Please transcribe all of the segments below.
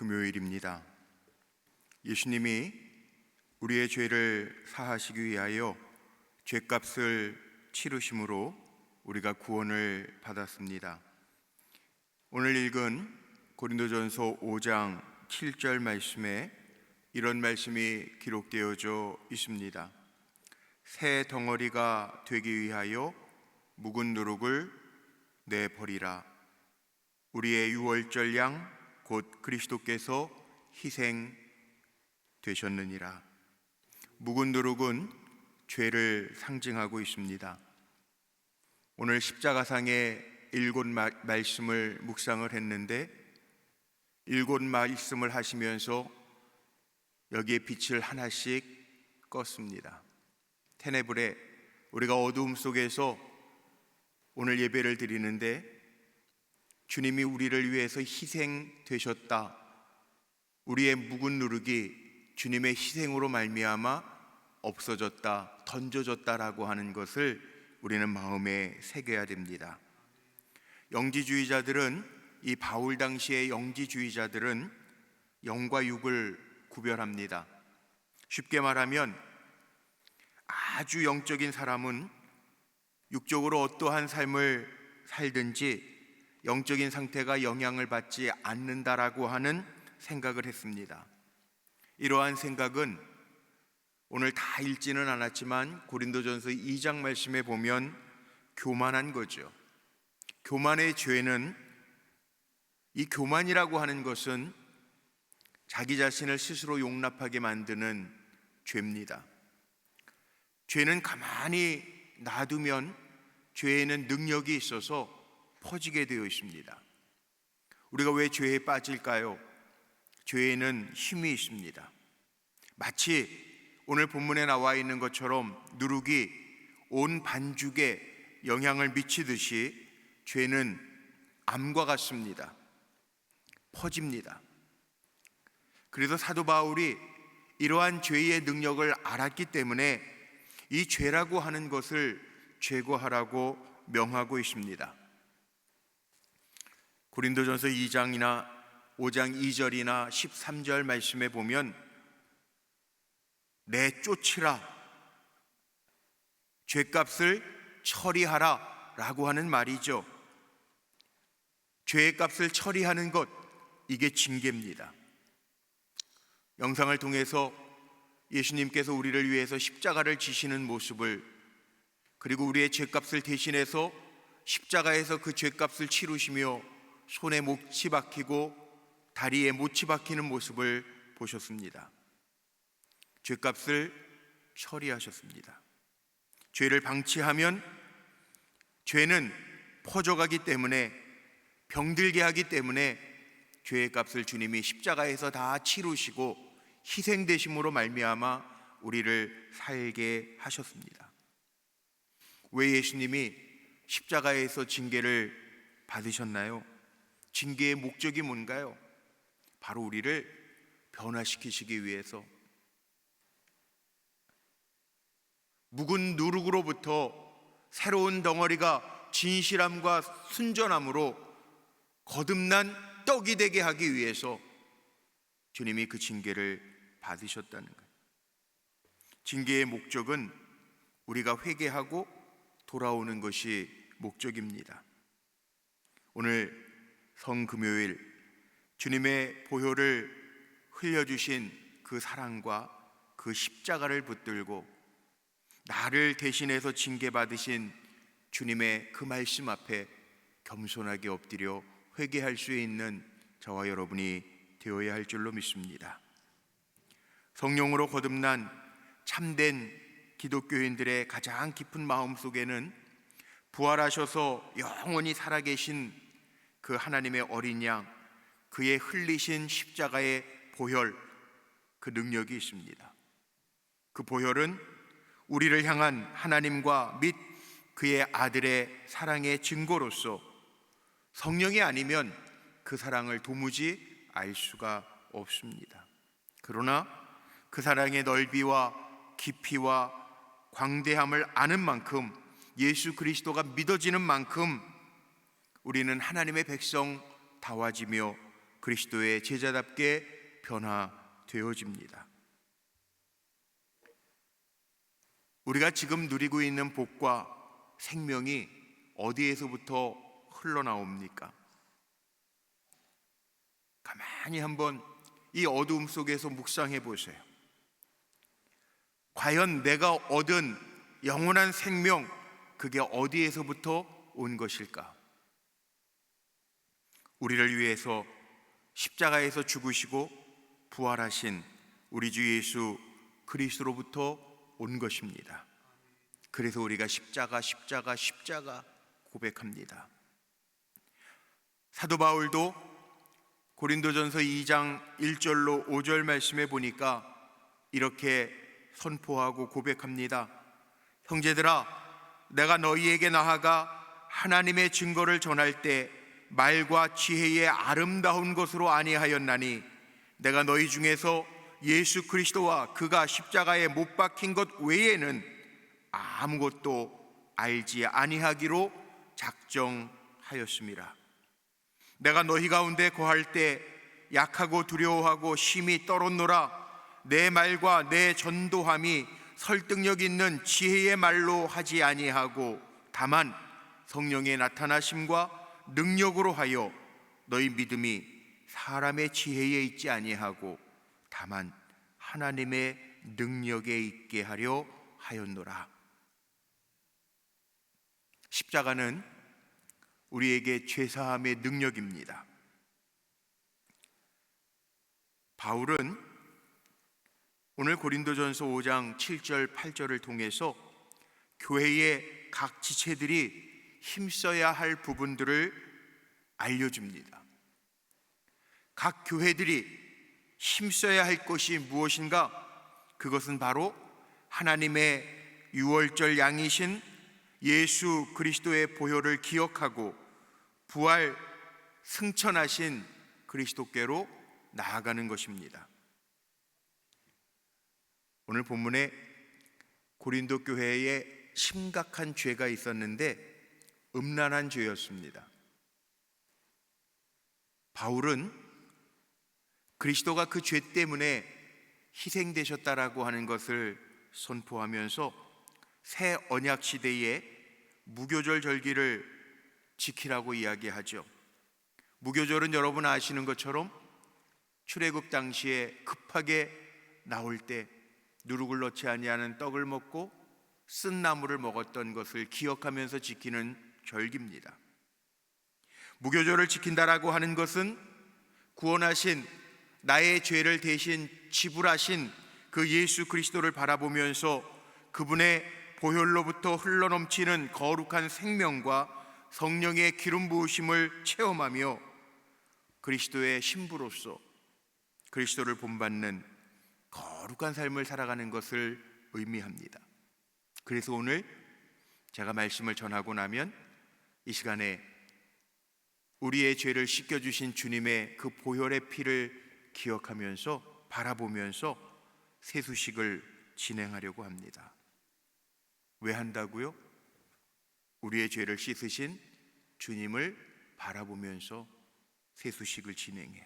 금요일입니다. 예수님이 우리의 죄를 사하시기 위하여 죄값을 치르심으로 우리가 구원을 받았습니다. 오늘 읽은 고린도전서 5장 7절 말씀에 이런 말씀이 기록되어져 있습니다. 새 덩어리가 되기 위하여 묵은 누룩을 내버리라. 우리의 유월절 양 곧 그리스도께서 희생되셨느니라. 묵은 누룩은 죄를 상징하고 있습니다. 오늘 십자가상의 7 말씀을 묵상을 했는데 7 말씀을 하시면서 여기에 빛을 하나씩 껐습니다. 테네브레, 우리가 어두움 속에서 오늘 예배를 드리는데 주님이 우리를 위해서 희생되셨다. 우리의 묵은 누룩이 주님의 희생으로 말미암아 없어졌다, 던져졌다라고 하는 것을 우리는 마음에 새겨야 됩니다. 영지주의자들은, 이 바울 당시의 영지주의자들은 영과 육을 구별합니다. 쉽게 말하면 아주 영적인 사람은 육적으로 어떠한 삶을 살든지 영적인 상태가 영향을 받지 않는다라고 하는 생각을 했습니다. 이러한 생각은 오늘 다 읽지는 않았지만 고린도전서 2장 말씀에 보면 교만한 거죠. 교만의 죄는, 이 교만이라고 하는 것은 자기 자신을 스스로 용납하게 만드는 죄입니다. 죄는 가만히 놔두면 죄에는 능력이 있어서 퍼지게 되어 있습니다. 우리가 왜 죄에 빠질까요? 죄에는 힘이 있습니다. 마치 오늘 본문에 나와 있는 것처럼 누룩이 온 반죽에 영향을 미치듯이 죄는 암과 같습니다. 퍼집니다. 그래서 사도 바울이 이러한 죄의 능력을 알았기 때문에 이 죄라고 하는 것을 제거하라고 명하고 있습니다. 고린도전서 2장이나 5장 2절이나 13절 말씀에 보면 내쫓으라, 죄값을 처리하라 라고 하는 말이죠. 죄의 값을 처리하는 것, 이게 징계입니다. 영상을 통해서 예수님께서 우리를 위해서 십자가를 지시는 모습을, 그리고 우리의 죄값을 대신해서 십자가에서 그 죄값을 치르시며 손에 못이 박히고 다리에 못이 박히는 모습을 보셨습니다. 죄값을 처리하셨습니다. 죄를 방치하면 죄는 퍼져가기 때문에, 병들게 하기 때문에 죄의 값을 주님이 십자가에서 다 치르시고 희생되심으로 말미암아 우리를 살게 하셨습니다. 왜 예수님이 십자가에서 징계를 받으셨나요? 징계의 목적이 뭔가요? 바로 우리를 변화시키시기 위해서, 묵은 누룩으로부터 새로운 덩어리가 진실함과 순전함으로 거듭난 떡이 되게 하기 위해서 주님이 그 징계를 받으셨다는 거예요. 징계의 목적은 우리가 회개하고 돌아오는 것이 목적입니다. 오늘 성금요일, 주님의 보혈을 흘려주신 그 사랑과 그 십자가를 붙들고 나를 대신해서 징계받으신 주님의 그 말씀 앞에 겸손하게 엎드려 회개할 수 있는 저와 여러분이 되어야 할 줄로 믿습니다. 성령으로 거듭난 참된 기독교인들의 가장 깊은 마음 속에는 부활하셔서 영원히 살아계신 그 하나님의 어린 양, 그의 흘리신 십자가의 보혈, 그 능력이 있습니다. 그 보혈은 우리를 향한 하나님과 및 그의 아들의 사랑의 증거로서 성령이 아니면 그 사랑을 도무지 알 수가 없습니다. 그러나 그 사랑의 넓이와 깊이와 광대함을 아는 만큼, 예수 그리스도가 믿어지는 만큼 우리는 하나님의 백성 다워지며 그리스도의 제자답게 변화되어집니다. 우리가 지금 누리고 있는 복과 생명이 어디에서부터 흘러나옵니까? 가만히 한번 이 어두움 속에서 묵상해 보세요. 과연 내가 얻은 영원한 생명, 그게 어디에서부터 온 것일까? 우리를 위해서 십자가에서 죽으시고 부활하신 우리 주 예수 그리스도로부터 온 것입니다. 그래서 우리가 십자가 고백합니다. 사도 바울도 고린도전서 2장 1절로 5절 말씀에 보니까 이렇게 선포하고 고백합니다. 형제들아, 내가 너희에게 나아가 하나님의 증거를 전할 때 말과 지혜의 아름다운 것으로 아니하였나니 내가 너희 중에서 예수 그리스도와 그가 십자가에 못 박힌 것 외에는 아무것도 알지 아니하기로 작정하였습니다. 내가 너희 가운데 거할 때 약하고 두려워하고 심히 떨었노라. 내 말과 내 전도함이 설득력 있는 지혜의 말로 하지 아니하고 다만 성령의 나타나심과 능력으로 하여 너희 믿음이 사람의 지혜에 있지 아니하고 다만 하나님의 능력에 있게 하려 하였노라. 십자가는 우리에게 죄사함의 능력입니다. 바울은 오늘 고린도전서 5장 7절 8절을 통해서 교회의 각 지체들이 힘써야 할 부분들을 알려줍니다. 각 교회들이 힘써야 할 것이 무엇인가? 그것은 바로 하나님의 유월절 양이신 예수 그리스도의 보혈을 기억하고 부활 승천하신 그리스도께로 나아가는 것입니다. 오늘 본문에 고린도 교회에 심각한 죄가 있었는데 음란한 죄였습니다. 바울은 그리스도가 그 죄 때문에 희생되셨다라고 하는 것을 선포하면서 새 언약 시대에 무교절 절기를 지키라고 이야기하죠. 무교절은 여러분 아시는 것처럼 출애굽 당시에 급하게 나올 때 누룩을 넣지 아니하는 떡을 먹고 쓴 나물을 먹었던 것을 기억하면서 지키는 절기입니다. 무교절을 지킨다라고 하는 것은 구원하신 나의 죄를 대신 지불하신 그 예수 그리스도를 바라보면서 그분의 보혈로부터 흘러넘치는 거룩한 생명과 성령의 기름 부으심을 체험하며 그리스도의 신부로서 그리스도를 본받는 거룩한 삶을 살아가는 것을 의미합니다. 그래서 오늘 제가 말씀을 전하고 나면 이 시간에 우리의 죄를 씻겨주신 주님의 그 보혈의 피를 기억하면서 바라보면서 세수식을 진행하려고 합니다. 왜 한다고요? 우리의 죄를 씻으신 주님을 바라보면서 세수식을 진행해요.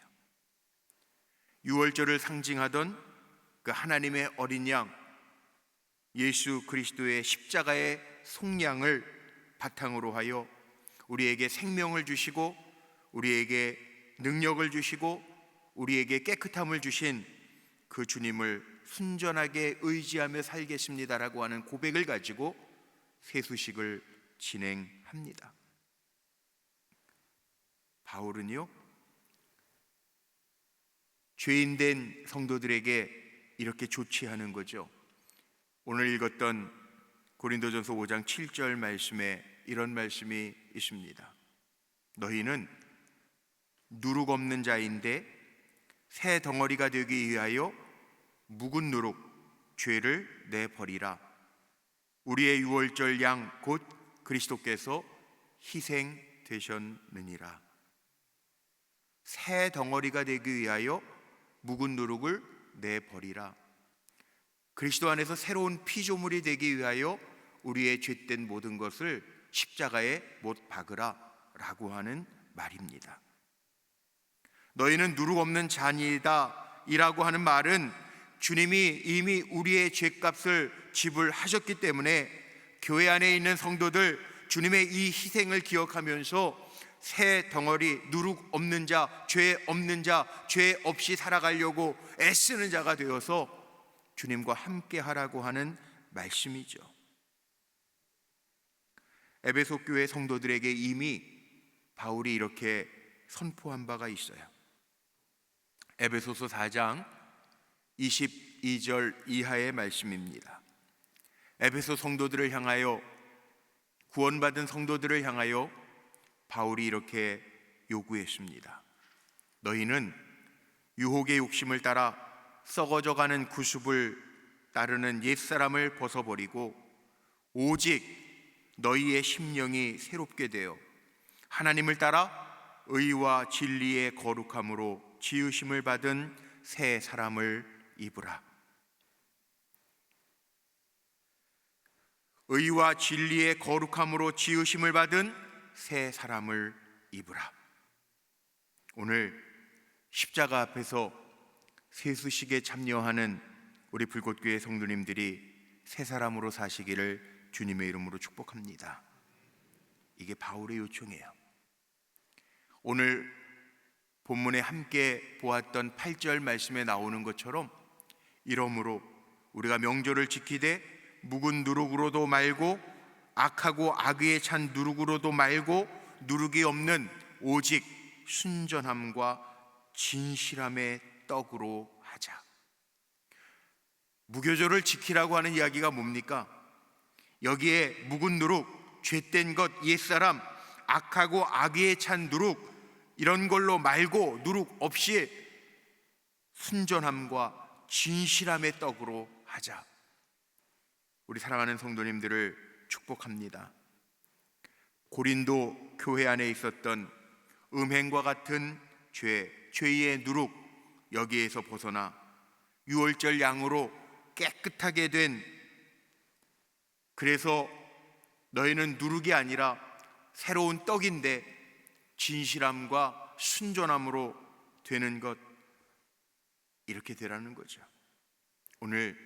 유월절을 상징하던 그 하나님의 어린 양 예수 그리스도의 십자가의 속량을 바탕으로 하여 우리에게 생명을 주시고 우리에게 능력을 주시고 우리에게 깨끗함을 주신 그 주님을 순전하게 의지하며 살겠습니다라고 하는 고백을 가지고 세수식을 진행합니다. 바울은요, 죄인된 성도들에게 이렇게 조치하는 거죠. 오늘 읽었던 고린도전서 5장 7절 말씀에 이런 말씀이 있습니다. 너희는 누룩 없는 자인데 새 덩어리가 되기 위하여 묵은 누룩 죄를 내버리라. 우리의 유월절 양 곧 그리스도께서 희생되셨느니라. 새 덩어리가 되기 위하여 묵은 누룩을 내버리라. 그리스도 안에서 새로운 피조물이 되기 위하여 우리의 죄된 모든 것을 십자가에 못 박으라 라고 하는 말입니다. 너희는 누룩 없는 자니이다 이라고 하는 말은 주님이 이미 우리의 죄값을 지불하셨기 때문에 교회 안에 있는 성도들 주님의 이 희생을 기억하면서 새 덩어리 누룩 없는 자, 죄 없는 자, 죄 없이 살아가려고 애쓰는 자가 되어서 주님과 함께 하라고 하는 말씀이죠. 에베소 교회 성도들에게 이미 바울이 이렇게 선포한 바가 있어요. 에베소서 4장 22절 이하의 말씀입니다. 에베소 성도들을 향하여, 구원받은 성도들을 향하여 바울이 이렇게 요구했습니다. 너희는 유혹의 욕심을 따라 썩어져가는 구습을 따르는 옛사람을 벗어버리고 오직 너희의 심령이 새롭게 되어 하나님을 따라 의와 진리의 거룩함으로 지으심을 받은 새 사람을 입으라. 의와 진리의 거룩함으로 지으심을 받은 새 사람을 입으라. 오늘 십자가 앞에서 세수식에 참여하는 우리 불꽃교회 성도님들이 새 사람으로 사시기를 주님의 이름으로 축복합니다. 이게 바울의 요청이에요. 오늘 본문에 함께 보았던 8절 말씀에 나오는 것처럼 이러므로 우리가 명절을 지키되 묵은 누룩으로도 말고 악하고 악의에 찬 누룩으로도 말고 누룩이 없는 오직 순전함과 진실함의 떡으로 하자. 무교절을 지키라고 하는 이야기가 뭡니까? 여기에 묵은 누룩, 죄된 것, 옛사람, 악하고 악의에 찬 누룩, 이런 걸로 말고 누룩 없이 순전함과 진실함의 떡으로 하자. 우리 사랑하는 성도님들을 축복합니다. 고린도 교회 안에 있었던 음행과 같은 죄의 누룩, 여기에서 벗어나 유월절 양으로 깨끗하게 된, 그래서 너희는 누룩이 아니라 새로운 떡인데 진실함과 순전함으로 되는 것, 이렇게 되라는 거죠. 오늘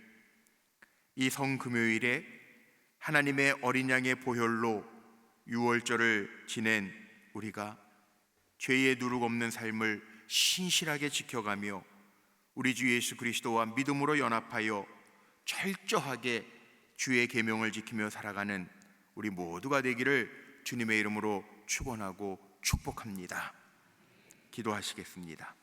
이 성금요일에 하나님의 어린 양의 보혈로 유월절을 지낸 우리가 죄의 누룩 없는 삶을 신실하게 지켜가며 우리 주 예수 그리스도와 믿음으로 연합하여 철저하게 주의 계명을 지키며 살아가는 우리 모두가 되기를 주님의 이름으로 축원하고 축복합니다. 기도하시겠습니다.